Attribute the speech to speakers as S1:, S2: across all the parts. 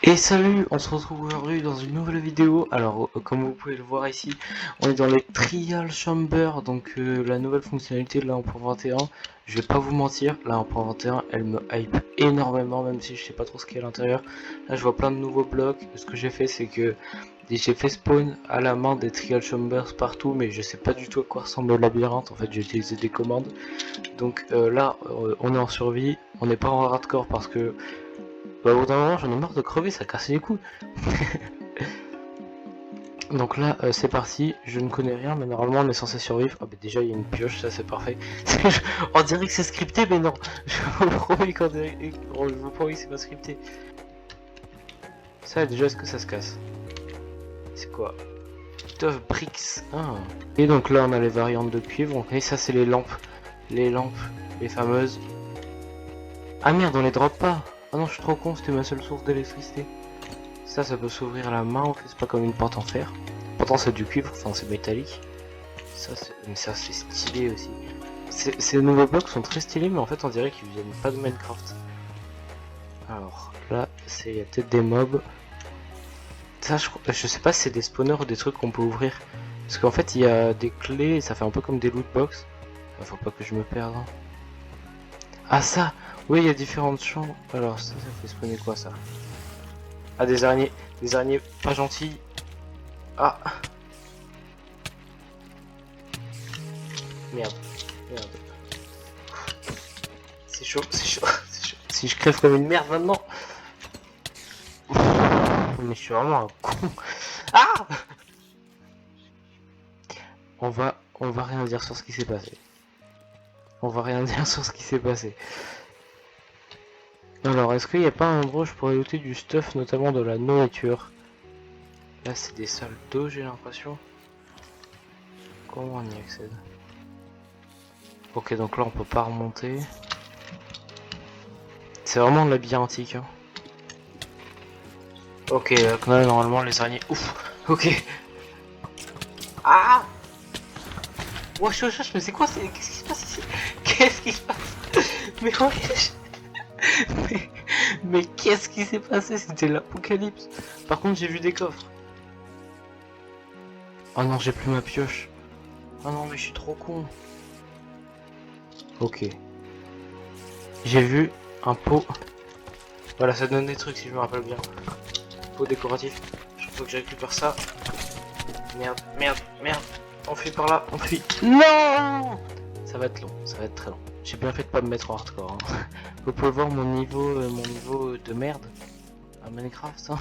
S1: Et salut, on se retrouve aujourd'hui dans une nouvelle vidéo. Alors comme vous pouvez le voir ici, on est dans les Trial Chamber, donc la nouvelle fonctionnalité de la 1.21. Je vais pas vous mentir, la 1.21 elle me hype énormément, même si je sais pas trop ce qu'il y a à l'intérieur. Là je vois plein de nouveaux blocs. Ce que j'ai fait, c'est que j'ai fait spawn à la main des Trial Chambers partout, mais je sais pas du tout à quoi ressemble le labyrinthe. En fait j'ai utilisé des commandes. Donc là on est en survie, on n'est pas en hardcore parce que au bout d'un moment j'en ai marre de crever, ça casse les couilles. Donc là c'est parti, je ne connais rien mais normalement on est censé survivre. Ah bah déjà il y a une pioche, ça c'est parfait. On dirait que c'est scripté mais non. Je vous promets que c'est pas scripté. Ça déjà, est-ce que ça se casse? C'est quoi? Stuff bricks. Ah. Et donc là on a les variantes de cuivre. Et ça c'est les lampes. Les lampes, les fameuses. Ah merde, on les drop pas. Ah non, je suis trop con, c'était ma seule source d'électricité. Ça peut s'ouvrir à la main, en fait, c'est pas comme une porte en fer. Pourtant c'est du cuivre, enfin c'est métallique. Ça c'est stylé aussi. Ces nouveaux blocs sont très stylés, mais en fait on dirait qu'ils viennent pas de Minecraft. Alors là, il y a peut-être des mobs. Ça je sais pas si c'est des spawners ou des trucs qu'on peut ouvrir. Parce qu'en fait il y a des clés, et ça fait un peu comme des loot box. Faut pas que je me perde. Hein. Ah ça, oui il y a différentes chambres. Alors ça fait spawner quoi ça? Ah des araignées pas gentilles. Ah merde, merde. C'est chaud, c'est chaud, c'est chaud. Si je crève comme une merde maintenant. Mais je suis vraiment un con. Ah on va rien dire sur ce qui s'est passé. On va rien dire sur ce qui s'est passé. Alors, est-ce qu'il n'y a pas un endroit où je pourrais looter du stuff, notamment de la nourriture? Là, c'est des salles d'eau, j'ai l'impression. Comment on y accède? Ok, donc là, on peut pas remonter. C'est vraiment labyrinthique. Hein. Ok, là, normalement, les araignées... Ouf. Ok. Ah wesh, wesh, wesh, mais c'est quoi? Qu'est-ce qui se passe ici? Qu'est-ce qui se passe? Mais wesh. Mais qu'est-ce qui s'est passé? C'était l'apocalypse. Par contre, j'ai vu des coffres. Oh non, j'ai plus ma pioche. Oh non, mais je suis trop con. Ok. J'ai vu un pot. Voilà, ça donne des trucs si je me rappelle bien. Pot décoratif. Je faut que je récupère ça. Merde, merde, merde. On fuit par là, on fuit. Non! Ça va être long, ça va être très long. J'ai bien fait de pas me mettre en hardcore. Hein. Vous pouvez voir mon niveau de merde à Minecraft. Hein.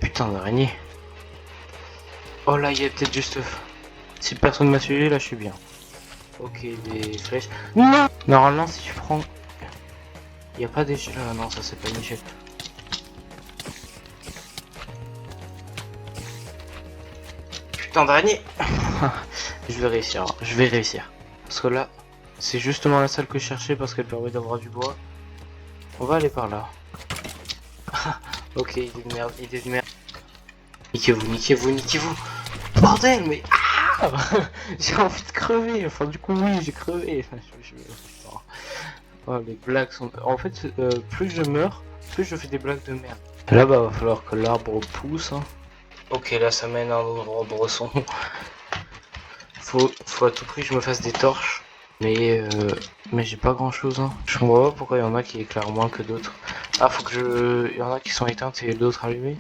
S1: Putain d'araignée. Oh là, il y a peut-être du stuff. Si personne m'a suivi, là je suis bien. Ok, des flèches. Non! Normalement, si je prends... Il n'y a pas d'échelle. Ah non, ça c'est pas une échelle. Putain d'araignée. Je vais réussir, hein. Je vais réussir. Parce que là, c'est justement la salle que je cherchais parce qu'elle permet d'avoir du bois. On va aller par là. Ok, idée de merde, idée de merde. Niquez-vous, niquez-vous, niquez-vous. Bordel, mais... Ah j'ai envie de crever. Enfin, du coup, oui, j'ai crevé. Oh, les blagues sont... En fait, plus je meurs, plus je fais des blagues de merde. Là, bah, va falloir que l'arbre pousse. Hein. Ok, là, ça mène à un endroit bresson. Faut à tout prix que je me fasse des torches. Mais j'ai pas grand chose. Hein. Je comprends pas pourquoi il y en a qui éclairent moins que d'autres. Ah, faut que je... Il y en a qui sont éteintes et d'autres allumées.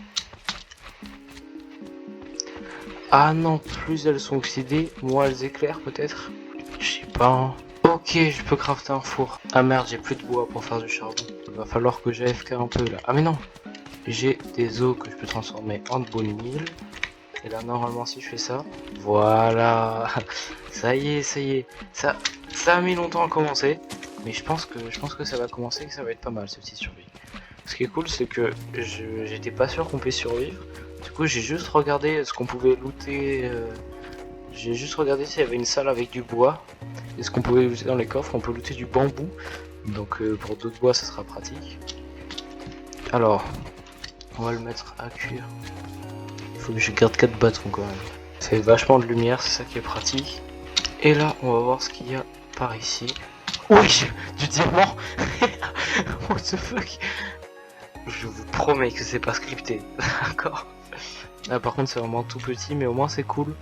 S1: Ah non, plus elles sont oxydées, moins elles éclairent peut-être. Je sais pas. Hein. Ok, je peux crafter un four. Ah merde, j'ai plus de bois pour faire du charbon. Il va falloir que j'AFK un peu là. Ah mais non, j'ai des os que je peux transformer en bone meal. Et là normalement si je fais ça, voilà. Ça y est, ça y est. Ça a mis longtemps à commencer. Mais je pense que ça va commencer et que ça va être pas mal ce petit survie. Ce qui est cool c'est que j'étais pas sûr qu'on puisse survivre. Du coup j'ai juste regardé ce qu'on pouvait looter. J'ai juste regardé s'il y avait une salle avec du bois. Et ce qu'on pouvait looter dans les coffres, on peut looter du bambou. Donc pour d'autres bois ça sera pratique. Alors, on va le mettre à cuire. Il faut que je garde 4 bâtons quand même. Ça fait vachement de lumière, c'est ça qui est pratique. Et là, on va voir ce qu'il y a par ici. Oui, du diamant. What the fuck. Je vous promets que c'est pas scripté, d'accord. Ah, par contre c'est vraiment tout petit, mais au moins c'est cool.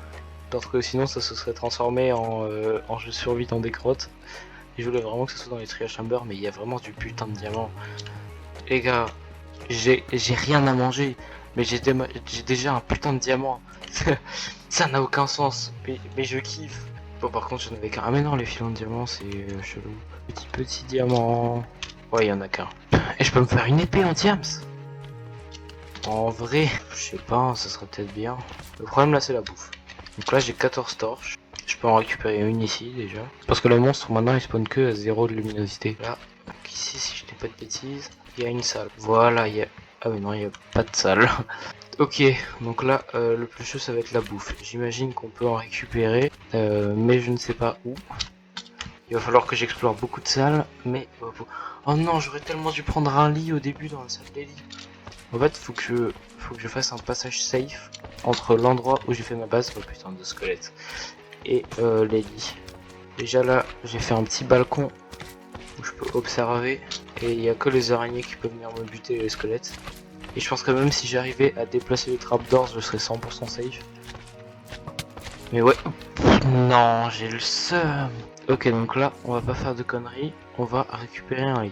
S1: Parce que sinon ça se serait transformé en jeu survie dans des grottes. Et je voulais vraiment que ce soit dans les Trial Chamber, mais il y a vraiment du putain de diamants. Les gars, j'ai rien à manger, mais j'ai déjà un putain de diamant. Ça n'a aucun sens, mais je kiffe. Bon, par contre, j'en avais qu'un. Ah, mais non, les filons de diamants, c'est chelou. Petit diamant. Ouais, il y en a qu'un. Et je peux me faire une épée en diams. En vrai, je sais pas, ça serait peut-être bien. Le problème là, c'est la bouffe. Donc là, j'ai 14 torches. Je peux en récupérer une ici déjà. Parce que le monstre maintenant il spawn que à 0 de luminosité. Là, ici, si je dis pas de bêtises, il y a une salle. Voilà, il y a. Ah, mais non, il y a pas de salle. Ok, donc là, le plus chaud ça va être la bouffe. J'imagine qu'on peut en récupérer, mais je ne sais pas où. Il va falloir que j'explore beaucoup de salles, mais... Oh non, j'aurais tellement dû prendre un lit au début dans la salle des lits. En fait, faut que je fasse un passage safe entre l'endroit où j'ai fait ma base, oh putain de squelette, et les lits. Déjà là, j'ai fait un petit balcon où je peux observer, et il n'y a que les araignées qui peuvent venir me buter les squelettes. Et je pense que même si j'arrivais à déplacer les trapdoors, je serais 100% safe. Mais ouais, non, j'ai le seum. Ok, donc là, on va pas faire de conneries, on va récupérer un lit.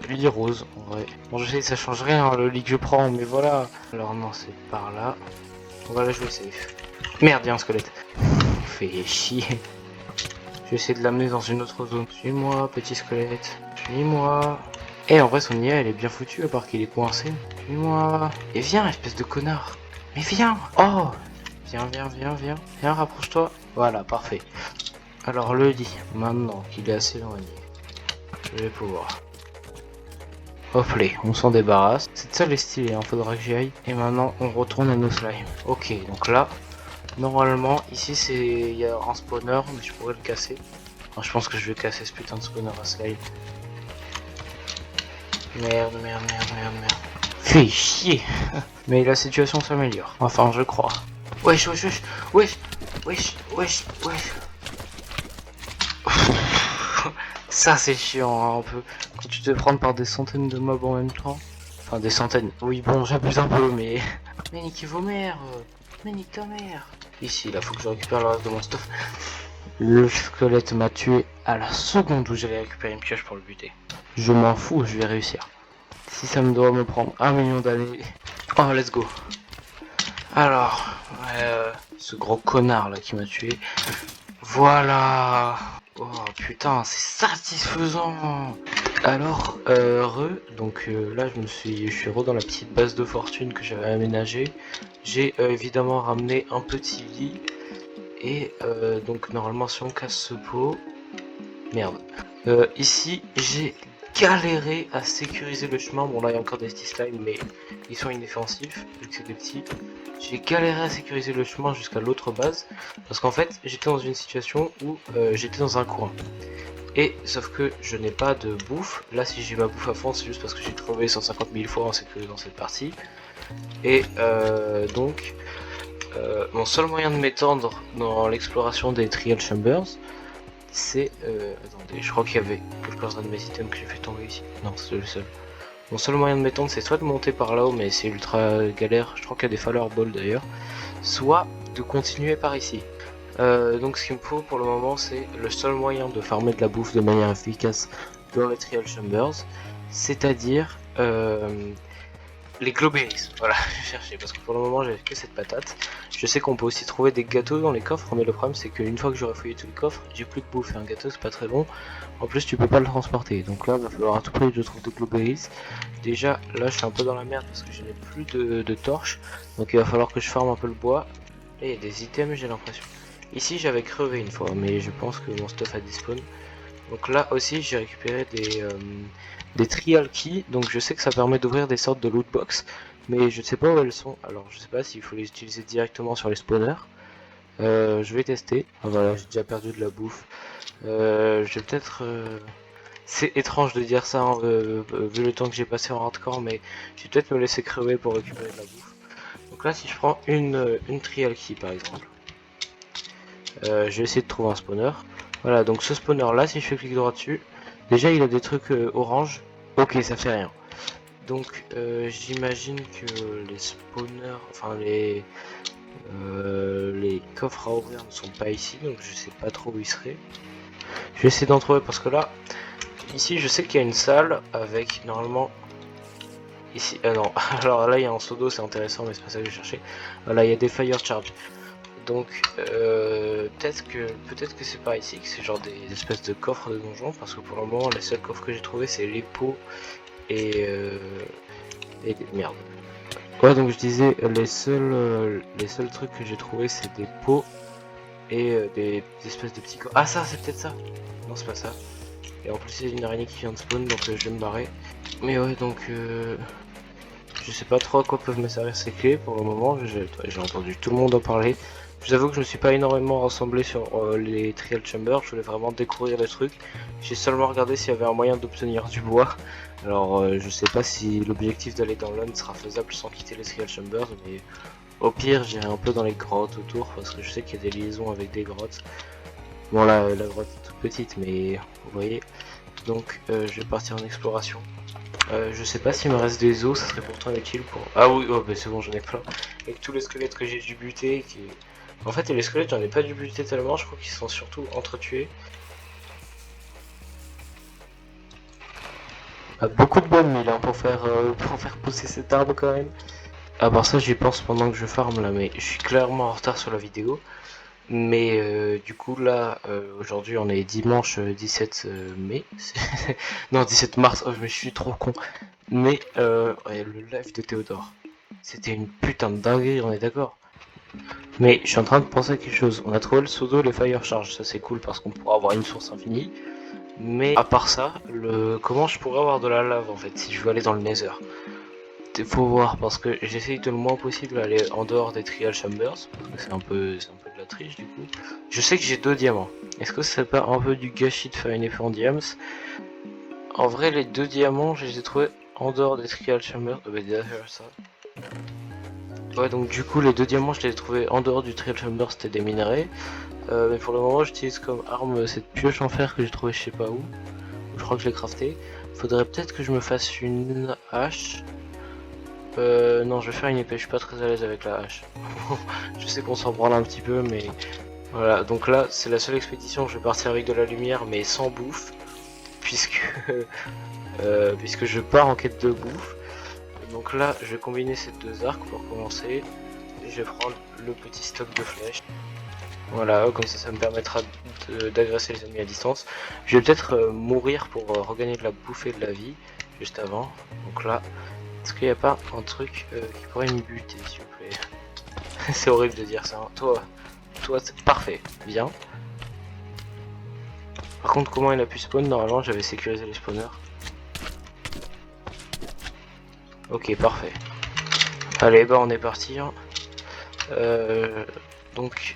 S1: Lit rose, en vrai. Bon, je sais que ça change rien, hein, le lit que je prends, mais voilà. Alors non, c'est par là. On va la jouer safe. Merde, il y a un squelette. Fait chier. Je vais essayer de l'amener dans une autre zone. Suis-moi, petit squelette. Suis-moi. Eh, en vrai, son IA, elle est bien foutue, à part qu'il est coincé. Suis-moi. Et viens, espèce de connard. Mais viens. Oh. Viens, rapproche-toi. Voilà, parfait. Alors, le lit, maintenant qu'il est assez éloigné, je vais pouvoir. Hop là, on s'en débarrasse. Cette salle est stylée, hein, faudra que j'y aille. Et maintenant, on retourne à nos slimes. Ok, donc là, normalement, ici, il y a un spawner, mais je pourrais le casser. Enfin, je pense que je vais casser ce putain de spawner à slime. Merde. Fais chier. Mais la situation s'améliore. Enfin, je crois. Wesh. Ça, c'est chiant, hein, un peu. Quand tu te prends par des centaines de mobs en même temps. Enfin, des centaines. Oui, bon, j'abuse un peu, mais... Mais niquez vos mères. Mais nique ta mère. Ici, là, faut que je récupère le reste de mon stuff. Le squelette m'a tué à la seconde où j'allais récupérer une pioche pour le buter. Je m'en fous, je vais réussir. Si ça me doit me prendre 1 million d'années. Oh, let's go. Alors, ce gros connard là qui m'a tué. Voilà. Oh putain, c'est satisfaisant. Alors, donc là je suis re dans la petite base de fortune que j'avais aménagée. J'ai évidemment ramené un petit lit. Et donc normalement si on casse ce pot... Merde. Ici j'ai galéré à sécuriser le chemin. Bon là il y a encore des petits slimes mais ils sont inoffensifs vu que c'est des petits. J'ai galéré à sécuriser le chemin jusqu'à l'autre base parce qu'en fait j'étais dans une situation où j'étais dans un coin. Et sauf que je n'ai pas de bouffe. Là si j'ai ma bouffe à fond c'est juste parce que j'ai trouvé 150 000 fois c'est que dans cette partie. Et donc mon seul moyen de m'étendre dans l'exploration des Trial Chambers c'est... attendez, je crois qu'il y avait quelques-uns de mes items que j'ai fait tomber ici. Non, c'est le seul. Mon seul moyen de m'étendre, c'est soit de monter par là-haut, mais c'est ultra galère. Je crois qu'il y a des Fallerballs d'ailleurs. Soit de continuer par ici. Donc ce qu'il me faut pour le moment, c'est le seul moyen de farmer de la bouffe de manière efficace dans les Trial Chambers. C'est-à-dire... les glowberries, voilà, je cherchais parce que pour le moment j'avais que cette patate. Je sais qu'on peut aussi trouver des gâteaux dans les coffres, mais le problème c'est qu'une fois que j'aurai fouillé tout le coffre, j'ai plus de bouffe et un gâteau c'est pas très bon. En plus tu peux pas le transporter, donc là il va falloir à tout prix que je trouve des glowberries. Déjà là je suis un peu dans la merde parce que je n'ai plus de torches, donc il va falloir que je farme un peu le bois. Et il y a des items j'ai l'impression. Ici j'avais crevé une fois, mais je pense que mon stuff a despawn. Donc là aussi j'ai récupéré des trial keys, donc je sais que ça permet d'ouvrir des sortes de loot box, mais je ne sais pas où elles sont, alors je sais pas s'il faut les utiliser directement sur les spawners. Je vais tester. Ah, voilà, j'ai déjà perdu de la bouffe. Je vais peut-être... C'est étrange de dire ça hein, vu le temps que j'ai passé en hardcore, mais je vais peut-être me laisser crever pour récupérer de la bouffe. Donc là si je prends une trial key par exemple, je vais essayer de trouver un spawner. Voilà, donc ce spawner là, si je fais clic droit dessus, déjà il a des trucs orange. Ok, ça fait rien. Donc j'imagine que les spawners, enfin les coffres à ouvrir ne sont pas ici, donc je sais pas trop où ils seraient. Je vais essayer d'en trouver parce que là, ici je sais qu'il y a une salle avec normalement... Ici, non, alors là il y a un seau d'eau, c'est intéressant mais c'est pas ça que je cherchais. Voilà, il y a des fire charge. Donc peut-être que c'est pas ici, que c'est genre des espèces de coffres de donjons, parce que pour le moment les seuls coffres que j'ai trouvé c'est les pots et merde. Ouais, donc je disais les seuls trucs que j'ai trouvé c'est des pots et des espèces de petits coffres. Ah ça c'est peut-être ça. Non c'est pas ça. Et en plus il y a une araignée qui vient de spawn donc je vais me barrer. Mais ouais donc je sais pas trop à quoi peuvent me servir ces clés pour le moment, j'ai entendu tout le monde en parler. Je vous avoue que je me suis pas énormément rassemblé sur les Trial Chambers, je voulais vraiment découvrir le truc. J'ai seulement regardé s'il y avait un moyen d'obtenir du bois. Alors je sais pas si l'objectif d'aller dans l'Un sera faisable sans quitter les Trial Chambers, mais au pire j'irai un peu dans les grottes autour parce que je sais qu'il y a des liaisons avec des grottes. Bon là la grotte est toute petite mais vous voyez. Donc je vais partir en exploration. Je sais pas s'il me reste des os, ça serait pourtant utile pour... Ah oui, oh bah c'est bon, j'en ai plein. Avec tous les squelettes que j'ai dû buter, En fait, les squelettes, j'en ai pas dû buter tellement, je crois qu'ils sont surtout entretués. Ah, beaucoup de bonnes mille hein, pour faire pousser cet arbre quand même. À part ça, j'y pense pendant que je farm là, mais je suis clairement en retard sur la vidéo. Mais du coup là, aujourd'hui on est dimanche 17 mai. Non, 17 mars, oh, je me suis trop con. Mais ouais, le live de Théodore, c'était une putain de dinguerie, on est d'accord. Mais je suis en train de penser à quelque chose. On a trouvé le pseudo, les fire charge, ça c'est cool parce qu'on pourra avoir une source infinie. Mais à part ça, comment je pourrais avoir de la lave en fait si je veux aller dans le Nether? Faut voir parce que j'essaye de le moins possible d'aller en dehors des trial chambers parce que c'est un peu de la triche du coup. Je sais que j'ai 2 diamants. Est-ce que c'est pas un peu du gâchis de faire une effet en diams? En vrai, les 2 diamants, je les ai trouvés en dehors des trial chambers. Bah derrière ça. Ouais, donc du coup, les 2 diamants, je les ai trouvés en dehors du trial chamber, c'était des minerais. Mais pour le moment, j'utilise comme arme cette pioche en fer que j'ai trouvé je sais pas où. Je crois que je l'ai crafté. Faudrait peut-être que je me fasse une hache. Non, je vais faire une épée, je suis pas très à l'aise avec la hache. Je sais qu'on s'en branle un petit peu, mais voilà. Donc là, c'est la seule expédition où je vais partir avec de la lumière, mais sans bouffe, puisque puisque je pars en quête de bouffe. Donc là, je vais combiner ces 2 arcs pour commencer. Et je vais prendre le petit stock de flèches. Voilà, comme ça me permettra d'agresser les ennemis à distance. Je vais peut-être mourir pour regagner de la bouffe et de la vie, juste avant. Donc là, est-ce qu'il n'y a pas un truc qui pourrait me buter, s'il vous plaît? C'est horrible de dire ça. Hein. Toi c'est parfait, bien. Par contre, comment il a pu spawn? Normalement, j'avais sécurisé les spawners. Ok, parfait. Allez, bah on est parti. Hein. Donc,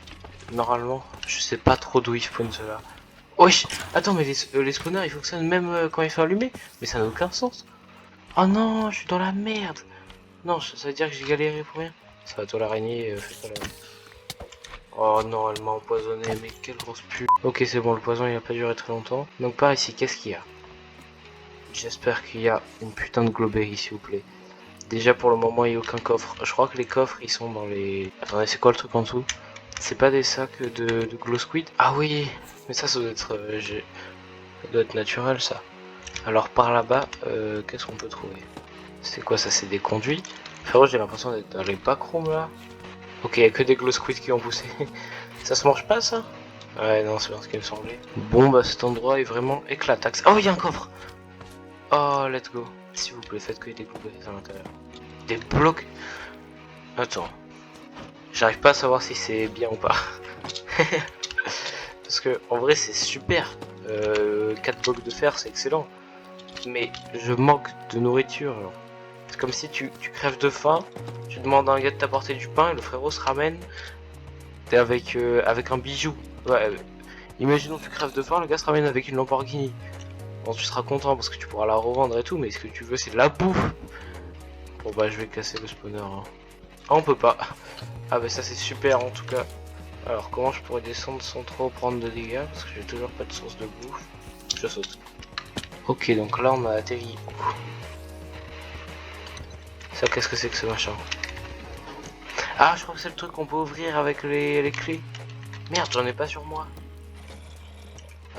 S1: normalement, je sais pas trop d'où il spawn cela. Wesh, attends, mais les spawners ils fonctionnent même quand ils sont allumés? Mais ça n'a aucun sens. Oh non, je suis dans la merde. Non, ça veut dire que j'ai galéré pour rien. Ça va, toi l'araignée, fais pas la... Oh non, elle m'a empoisonné, mais quelle grosse pute. Ok, c'est bon, le poison il a pas duré très longtemps. Donc par ici, qu'est-ce qu'il y a? J'espère qu'il y a une putain de glowberry, s'il vous plaît. Déjà pour le moment, il n'y a aucun coffre. Je crois que les coffres, ils sont dans les... Attendez, c'est quoi le truc en dessous? C'est pas des sacs de glow squid? Ah oui, mais ça doit être... ça doit être naturel, ça. Alors par là-bas, qu'est-ce qu'on peut trouver? C'est quoi ça? C'est des conduits? Frérot, j'ai l'impression d'être dans les backrooms là. Ok, il y a que des glow squids qui ont poussé. Ça se mange pas ça? Ouais, non, c'est bien ce qu'il me semblait. Bon, bah cet endroit est vraiment éclataxe. Oh, il y a un coffre! Oh, let's go. S'il vous plaît, faites que des blueberries à l'intérieur. Des blocs. Attends. J'arrive pas à savoir si c'est bien ou pas. Parce que en vrai, c'est super. 4 blocs de fer, c'est excellent. Mais je manque de nourriture. C'est comme si tu crèves de faim, tu demandes à un gars de t'apporter du pain et le frérot se ramène avec un bijou. Ouais, imaginons que tu crèves de faim, le gars se ramène avec une Lamborghini. Bon, tu seras content parce que tu pourras la revendre et tout, mais ce que tu veux, c'est de la bouffe. Bon, bah, je vais casser le spawner. Hein. Ah, on peut pas. Ah, bah, ça, c'est super en tout cas. Alors, comment je pourrais descendre sans trop prendre de dégâts? Parce que j'ai toujours pas de source de bouffe. Je saute. Ok, donc là, on a atterri. Ça, qu'est-ce que c'est que ce machin? Ah, je crois que c'est le truc qu'on peut ouvrir avec les clés. Merde, j'en ai pas sur moi.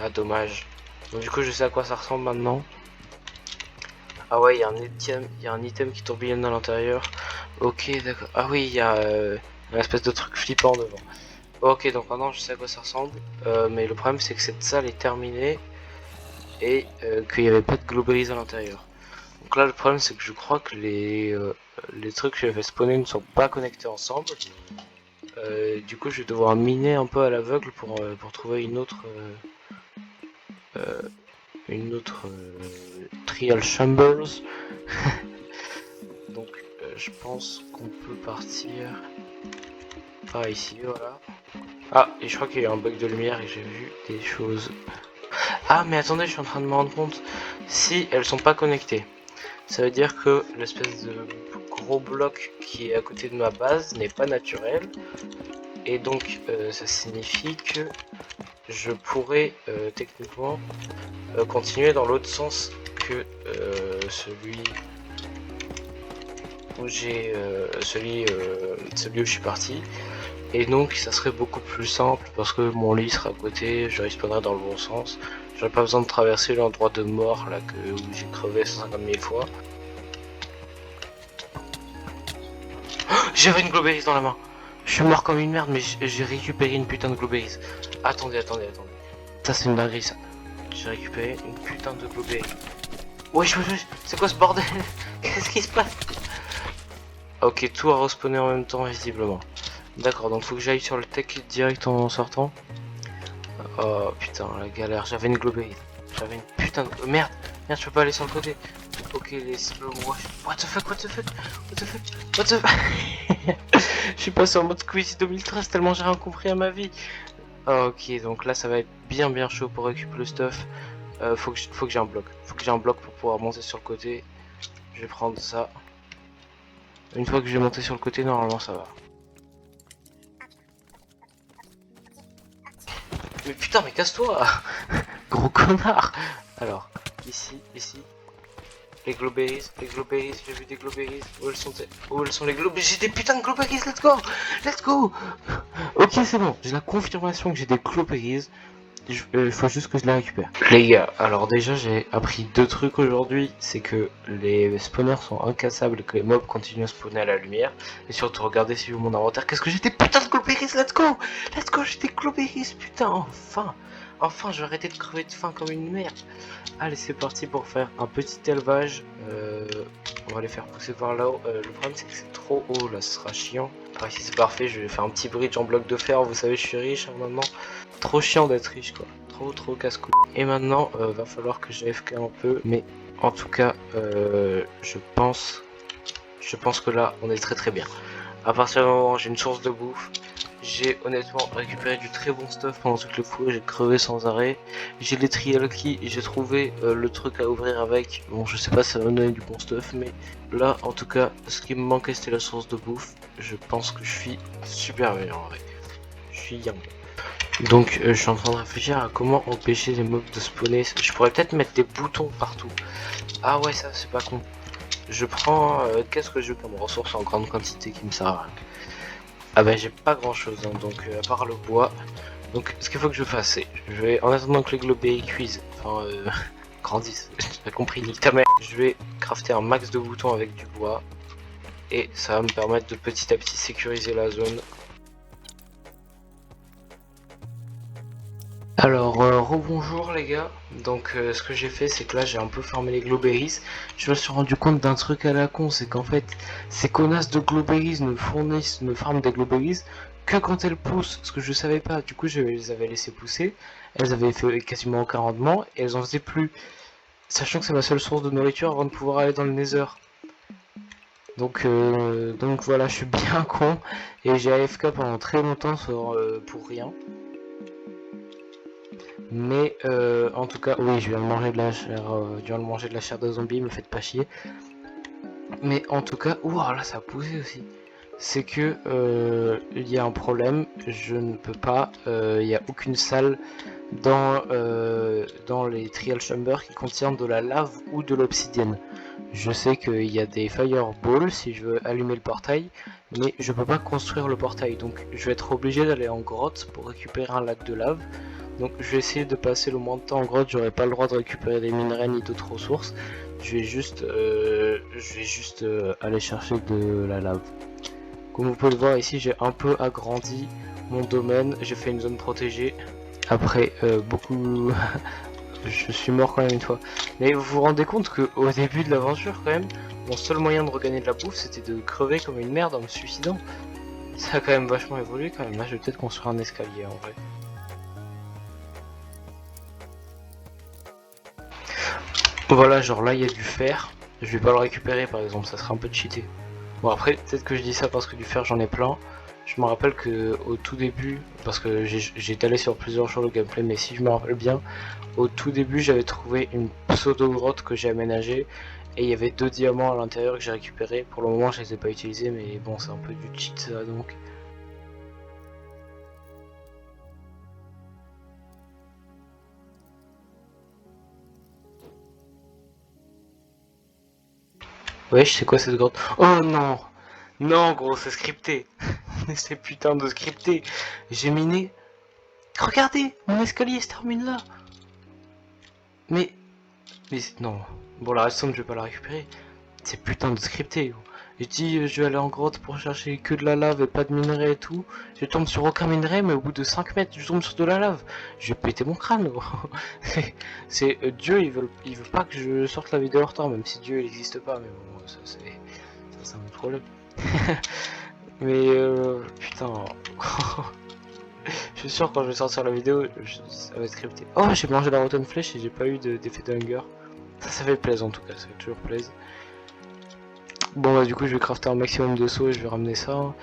S1: Ah, dommage. Donc, du coup, je sais à quoi ça ressemble maintenant. Ah ouais, il y a un item qui tourbillonne à l'intérieur. Ok, d'accord. Ah oui, il y a une espèce de truc flippant devant. Ok, donc maintenant je sais à quoi ça ressemble. Mais le problème, c'est que cette salle est terminée et qu'il n'y avait pas de globalize à l'intérieur. Donc là, le problème, c'est que je crois que les trucs que j'avais spawné ne sont pas connectés ensemble. Du coup, je vais devoir miner un peu à l'aveugle pour trouver une autre trial chambers. Donc, je pense qu'on peut partir par ici, voilà. Ah, et je crois qu'il y a eu un bug de lumière et j'ai vu des choses. Ah, mais attendez, je suis en train de me rendre compte. Si elles sont pas connectées, ça veut dire que l'espèce de gros bloc qui est à côté de ma base n'est pas naturel. Et donc, ça signifie que je pourrais techniquement continuer dans l'autre sens que celui où celui où je suis parti. Et donc ça serait beaucoup plus simple parce que mon lit sera à côté, je respawnerai dans le bon sens. J'aurais pas besoin de traverser l'endroit de mort là où j'ai crevé 150 000 fois. Oh, j'avais une globérise dans la main. Je suis mort comme une merde, mais j'ai récupéré une putain de globérise. Attendez. Ça c'est une dinguerie ça. J'ai récupéré une putain de globérise. Wesh, c'est quoi ce bordel? Qu'est-ce qui se passe? Ok, tout a respawné en même temps visiblement. D'accord, donc faut que j'aille sur le tech direct en sortant. Oh putain, la galère, j'avais une globée. J'avais une putain de... merde, je peux pas aller sur le côté. Ok, les slow mo. What the fuck. Je suis passé en mode Squeezie 2013 tellement j'ai rien compris à ma vie. Ok, donc là ça va être bien chaud pour récupérer le stuff. Faut que j'ai un bloc. Faut que j'ai un bloc pour pouvoir monter sur le côté. Je vais prendre ça. Une fois que je vais monter sur le côté, normalement ça va. Mais putain, mais casse-toi. Gros connard. Alors, ici. Les glowberries, j'ai vu des glowberries. Où elles sont les glowberries? J'ai des putains de glowberries, let's go. Ok, c'est bon, j'ai la confirmation que j'ai des glowberries. Il faut juste que je les récupère. Les gars, alors déjà j'ai appris deux trucs aujourd'hui, c'est que les spawners sont incassables et que les mobs continuent à spawner à la lumière. Et surtout regardez si vous mon inventaire, qu'est-ce que j'ai des putains de glowberries, let's go, j'ai des glowberries, putain, enfin je vais arrêter de crever de faim comme une merde. Allez, c'est parti pour faire un petit élevage. On va les faire pousser par là-haut. Le problème c'est que c'est trop haut là, ce sera chiant. Par ici c'est parfait, je vais faire un petit bridge en bloc de fer, vous savez je suis riche hein, maintenant. Trop chiant d'être riche quoi, trop casse-couille. Et maintenant va falloir que j'AFK un peu, mais en tout cas je pense que là on est très bien. À partir du moment où j'ai une source de bouffe, j'ai honnêtement récupéré du très bon stuff pendant tout le coup, j'ai crevé sans arrêt. J'ai les trial keys, j'ai trouvé le truc à ouvrir avec. Bon, je sais pas si ça va me donner du bon stuff, mais là en tout cas, ce qui me manquait c'était la source de bouffe. Je pense que je suis super bien en vrai. Je suis young. Donc je suis en train de réfléchir à comment empêcher les mobs de spawner. Je pourrais peut-être mettre des boutons partout. Ah ouais, ça c'est pas con. Je prends qu'est-ce que j'ai comme ressource en grande quantité qui me sert à rien. Ah bah j'ai pas grand chose hein, donc à part le bois. Donc ce qu'il faut que je fasse c'est, je vais en attendant que les globés cuisent, enfin grandissent, j'ai compris, nique ta mère. Je vais crafter un max de boutons avec du bois. Et ça va me permettre de petit à petit sécuriser la zone. Alors rebonjour les gars, donc ce que j'ai fait c'est que là j'ai un peu farmé les glowberries. Je me suis rendu compte d'un truc à la con, c'est qu'en fait ces connasses de glowberries ne farment des glowberries que quand elles poussent, ce que je savais pas. Du coup je les avais laissées pousser, elles avaient fait quasiment aucun rendement et elles en faisaient plus. Sachant que c'est ma seule source de nourriture avant de pouvoir aller dans le nether. Donc voilà, je suis bien con et j'ai AFK pendant très longtemps pour rien. Mais en tout cas, oui, je viens de manger de la chair, de zombie, me faites pas chier. Mais en tout cas, ouah, là ça a poussé aussi. C'est que il y a un problème, je ne peux pas, il n'y a aucune salle dans les trial chambers qui contiennent de la lave ou de l'obsidienne. Je sais qu'il y a des fireballs si je veux allumer le portail, mais je peux pas construire le portail, donc je vais être obligé d'aller en grotte pour récupérer un lac de lave. Donc je vais essayer de passer le moins de temps en grotte, j'aurai pas le droit de récupérer des minerais ni d'autres ressources. Je vais juste aller chercher de la lave. Comme vous pouvez le voir ici, j'ai un peu agrandi mon domaine, j'ai fait une zone protégée. Après beaucoup... je suis mort quand même une fois. Mais vous vous rendez compte qu'au début de l'aventure quand même, mon seul moyen de regagner de la bouffe c'était de crever comme une merde en me suicidant. Ça a quand même vachement évolué quand même. Là je vais peut-être construire un escalier en vrai. Voilà, genre là il y a du fer. Je vais pas le récupérer par exemple, ça serait un peu cheaté. Bon après peut-être que je dis ça parce que du fer j'en ai plein. Je me rappelle que au tout début, parce que j'ai étalé sur plusieurs jours le gameplay, mais si je me rappelle bien, au tout début j'avais trouvé une pseudo grotte que j'ai aménagée et il y avait 2 diamants à l'intérieur que j'ai récupéré. Pour le moment je les ai pas utilisés, mais bon c'est un peu du cheat ça donc. Wesh, c'est quoi cette grotte? Oh non! Non gros, c'est scripté! C'est putain de scripté! J'ai miné. Regardez! Mon escalier se termine là! Mais. Mais non. Bon la redstone je vais pas la récupérer. C'est putain de scripté gros. J'ai dit je vais aller en grotte pour chercher que de la lave et pas de minerais et tout. Je tombe sur aucun minerai mais au bout de 5 mètres je tombe sur de la lave. Je vais péter mon crâne gros. C'est Dieu il veut pas que je sorte la vidéo en retard même si Dieu il existe pas mais bon ça c'est un autre problème. Mais putain. Je suis sûr quand je vais sortir la vidéo ça va être scripté. Oh j'ai mangé la rotten flèche et j'ai pas eu d'effet de hunger. Ça fait plaisir en tout cas, ça fait toujours plaisir. Bon bah du coup je vais crafter un maximum de sauts et je vais ramener ça.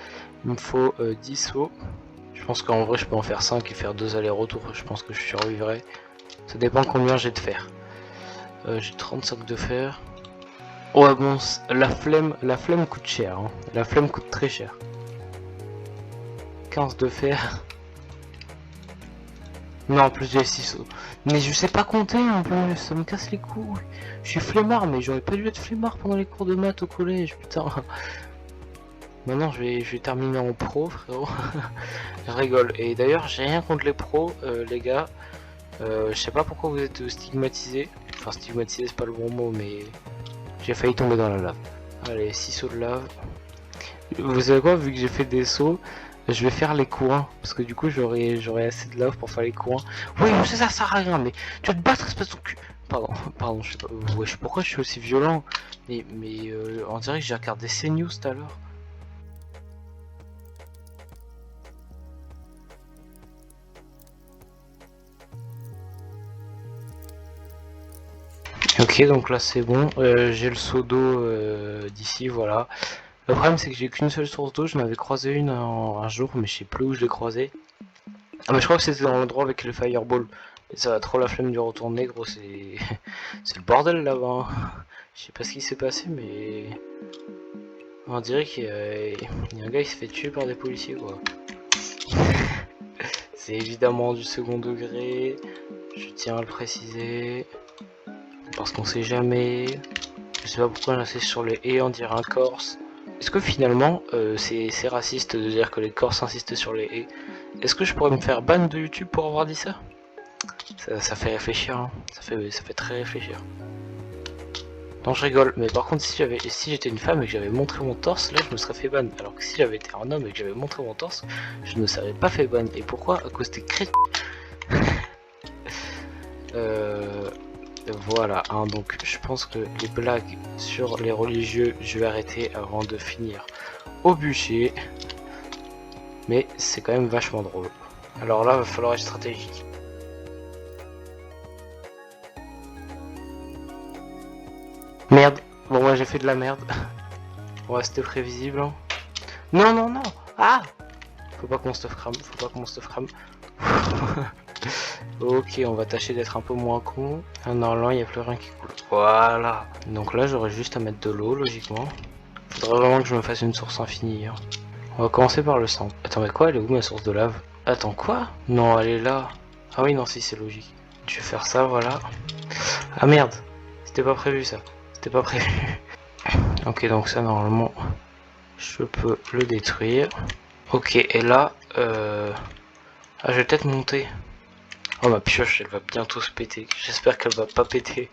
S1: Il me faut 10 sauts. Je pense qu'en vrai je peux en faire 5 et faire 2 allers-retours, je pense que je survivrai. Ça dépend combien j'ai de fer. J'ai 35 de fer. Ouais bon, la flemme coûte cher, hein. La flemme coûte très cher. 15 de fer. Non, en plus j'ai 6 sauts. Mais je sais pas compter en plus, ça me casse les couilles. Je suis flemmard, mais j'aurais pas dû être flemmard pendant les cours de maths au collège, putain. Maintenant je vais terminer en pro, frérot. Je rigole. Et d'ailleurs, j'ai rien contre les pros, les gars. Je sais pas pourquoi vous êtes stigmatisés. Enfin, stigmatisé, c'est pas le bon mot, mais j'ai failli tomber dans la lave. Allez, 6 sauts de lave. Vous savez quoi, vu que j'ai fait des sauts, je vais faire les coins. Parce que du coup, j'aurai assez de lave pour faire les coins. Oui, je sais, ça sert à rien, mais tu vas te battre, espèce de cul. Pardon, je sais pas. Wesh, pourquoi je suis aussi violent? Mais on dirait que j'ai regardé CNews tout à l'heure. Ok, donc là c'est bon, j'ai le seau d'eau d'ici, voilà. Le problème c'est que j'ai qu'une seule source d'eau, je n'avais croisé une un jour, mais je sais plus où je l'ai croisée. Ah mais je crois que c'était dans l'endroit avec le fireball. Et ça a trop la flemme de retourner, gros, c'est c'est le bordel là-bas. Hein. Je sais pas ce qui s'est passé, mais on dirait qu'il y a un gars qui se fait tuer par des policiers, quoi. C'est évidemment du second degré, je tiens à le préciser, parce qu'on sait jamais. Je sais pas pourquoi j'insiste sur les et, on dirait un Corse. Est-ce que finalement c'est raciste de dire que les Corses insistent sur les et? Est-ce que je pourrais me faire ban de YouTube pour avoir dit ça? Ça fait réfléchir, hein. Ça fait très réfléchir. Non je rigole, mais par contre si j'étais une femme et que j'avais montré mon torse, là je me serais fait ban. Alors que si j'avais été un homme et que j'avais montré mon torse, je ne me serais pas fait ban. Et pourquoi? À cause des crétins. Voilà, hein, donc je pense que les blagues sur les religieux, je vais arrêter avant de finir au bûcher. Mais c'est quand même vachement drôle. Alors là, va falloir être stratégique. Merde, bon moi j'ai fait de la merde. Ouais, c'était prévisible. Hein. Non, non, non. Ah, faut pas qu'on stuff crame, faut pas qu'on stuff crame. Ok, on va tâcher d'être un peu moins con. Ah non, là, il n'y a plus rien qui coule. Voilà. Donc là, j'aurais juste à mettre de l'eau, logiquement. Faudrait vraiment que je me fasse une source infinie. Hein. On va commencer par le centre. Attends, mais quoi? Elle est où ma source de lave? Attends, quoi? Non, elle est là. Ah oui, non, si, c'est logique. Je vais faire ça, voilà. Ah merde. C'était pas prévu, ça. C'était pas prévu. Ok, donc ça normalement je peux le détruire. Ok, et là ah, je vais peut-être monter. Oh, ma pioche elle va bientôt se péter. J'espère qu'elle va pas péter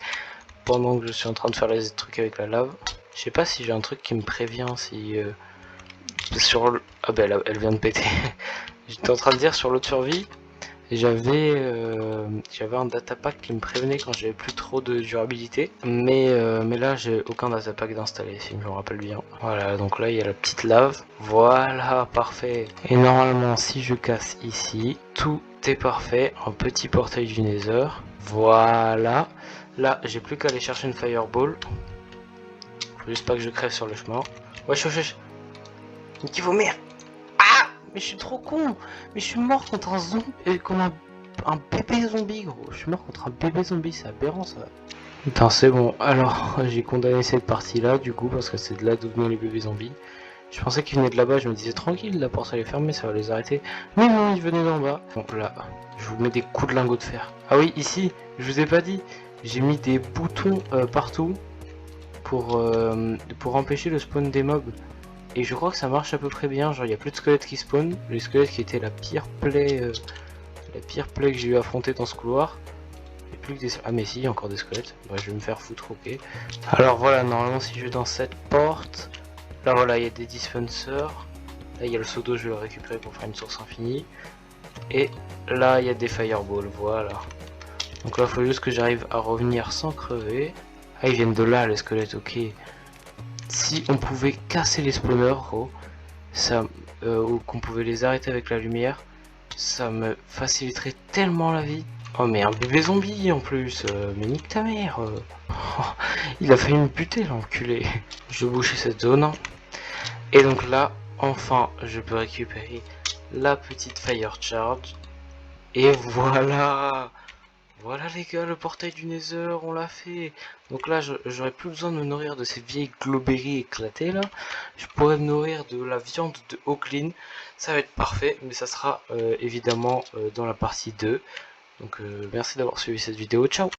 S1: pendant que je suis en train de faire les trucs avec la lave. Je sais pas si j'ai un truc qui me prévient si sur le... Ah bah elle vient de péter. J'étais en train de dire sur l'autre survie, j'avais un datapack qui me prévenait quand j'avais plus trop de durabilité, mais là j'ai aucun datapack d'installer si je me rappelle bien. Voilà, donc là il y a la petite lave, voilà, parfait. Et normalement si je casse ici, tout est parfait, un petit portail du Nether, voilà. Là j'ai plus qu'à aller chercher une fireball, faut juste pas que je crève sur le chemin. Wesh wesh wesh, qui vaut merde. Mais je suis trop con. Mais je suis mort contre un zombie, contre un bébé zombie, gros. Je suis mort contre un bébé zombie, c'est aberrant ça. Putain, c'est bon. Alors, j'ai condamné cette partie-là, du coup, parce que c'est de là d'où venaient les bébés zombies. Je pensais qu'ils venaient de là-bas, je me disais tranquille, la porte elle est fermée, ça va les arrêter. Mais non, ils venaient d'en bas. Bon, là, je vous mets des coups de lingot de fer. Ah oui, ici, je vous ai pas dit, j'ai mis des boutons partout pour empêcher le spawn des mobs. Et je crois que ça marche à peu près bien, genre il n'y a plus de squelettes qui spawn, les squelettes qui étaient la pire plaie que j'ai eu à affronter dans ce couloir. Il n'y a plus que des... Ah mais si, il y a encore des squelettes, bah, je vais me faire foutre, ok. Alors voilà, normalement si je vais dans cette porte, là voilà, il y a des dispensers, là il y a le seau d'eau, je vais le récupérer pour faire une source infinie. Et là il y a des fireballs, voilà. Donc là il faut juste que j'arrive à revenir sans crever. Ah ils viennent de là les squelettes, ok. Si on pouvait casser les spawners, gros, ça, ou qu'on pouvait les arrêter avec la lumière, ça me faciliterait tellement la vie. Oh mais un bébé zombie en plus, mais nique ta mère. Oh, il a failli me buter l'enculé. Je vais boucher cette zone. Et donc là, enfin, je peux récupérer la petite fire charge. Et voilà. Voilà les gars, le portail du Nether, on l'a fait. Donc là, j'aurais plus besoin de me nourrir de ces vieilles globerries éclatées là. Je pourrais me nourrir de la viande de Oaklin. Ça va être parfait, mais ça sera évidemment dans la partie 2. Donc merci d'avoir suivi cette vidéo, ciao.